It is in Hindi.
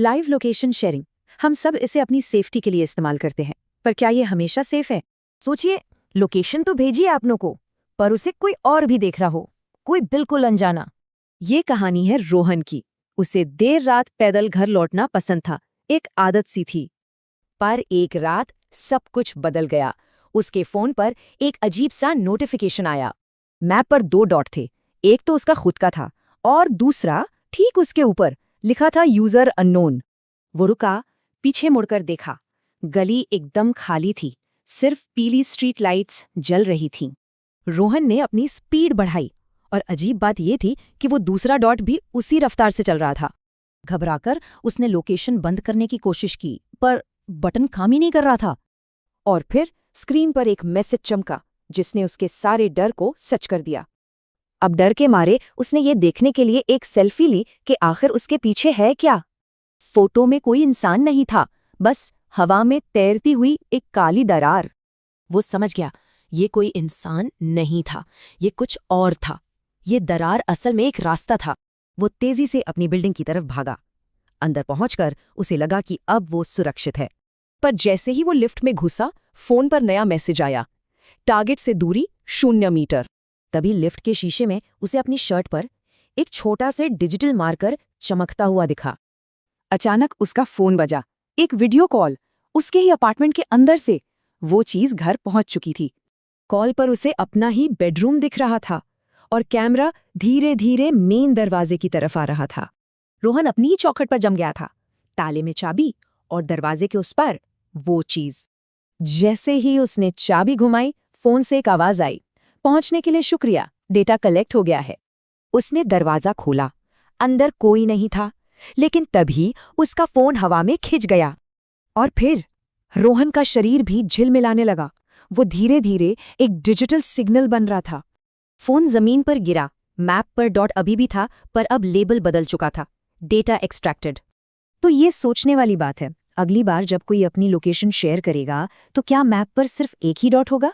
लाइव लोकेशन शेयरिंग, हम सब इसे अपनी सेफ्टी के लिए इस्तेमाल करते हैं, पर क्या ये हमेशा सेफ है? सोचिए, लोकेशन तो भेजिए आपनों को, पर उसे कोई और भी देख रहा हो, कोई बिल्कुल अनजाना। ये कहानी है रोहन की। उसे देर रात पैदल घर लौटना पसंद था, एक आदत सी थी। पर एक रात सब कुछ बदल गया। उसके फोन पर एक अजीब सा नोटिफिकेशन आया। मैप पर 2 डॉट थे, एक तो उसका खुद का था और दूसरा ठीक उसके ऊपर लिखा था यूजर अननोन। वो रुका, पीछे मुड़कर देखा। गली एकदम खाली थी, सिर्फ पीली स्ट्रीट लाइट्स जल रही थीं। रोहन ने अपनी स्पीड बढ़ाई और अजीब बात ये थी कि वो दूसरा डॉट भी उसी रफ्तार से चल रहा था। घबराकर उसने लोकेशन बंद करने की कोशिश की, पर बटन काम ही नहीं कर रहा था। और फिर स्क्रीन पर एक मैसेज चमका जिसने उसके सारे डर को सच कर दिया। अब डर के मारे उसने ये देखने के लिए एक सेल्फी ली कि आखिर उसके पीछे है क्या। फोटो में कोई इंसान नहीं था, बस हवा में तैरती हुई एक काली दरार। वो समझ गया, ये कोई इंसान नहीं था, ये कुछ और था। ये दरार असल में एक रास्ता था। वो तेजी से अपनी बिल्डिंग की तरफ भागा। अंदर पहुंचकर उसे लगा कि अब वो सुरक्षित है। पर जैसे ही वो लिफ्ट में घुसा, फोन पर नया मैसेज आया, टारगेट से दूरी 0 मीटर। तभी लिफ्ट के शीशे में उसे अपनी शर्ट पर एक छोटा से डिजिटल मार्कर चमकता हुआ दिखा। अचानक उसका फोन बजा, एक वीडियो कॉल, उसके ही अपार्टमेंट के अंदर से। वो चीज घर पहुंच चुकी थी। कॉल पर उसे अपना ही बेडरूम दिख रहा था और कैमरा धीरे धीरे मेन दरवाजे की तरफ आ रहा था। रोहन अपनी ही चौखट पर जम गया था, ताले में चाबी और दरवाजे के उस पर वो चीज। जैसे ही उसने चाबी घुमाई, फोन से एक आवाज आई, पहुंचने के लिए शुक्रिया, डेटा कलेक्ट हो गया है। उसने दरवाजा खोला, अंदर कोई नहीं था, लेकिन तभी उसका फोन हवा में खिंच गया। और फिर रोहन का शरीर भी झिलमिलाने लगा। वो धीरे धीरे एक डिजिटल सिग्नल बन रहा था। फोन जमीन पर गिरा, मैप पर डॉट अभी भी था, पर अब लेबल बदल चुका था, डेटा एक्सट्रैक्टेड। तो ये सोचने वाली बात है, अगली बार जब कोई अपनी लोकेशन शेयर करेगा तो क्या मैप पर सिर्फ एक ही डॉट होगा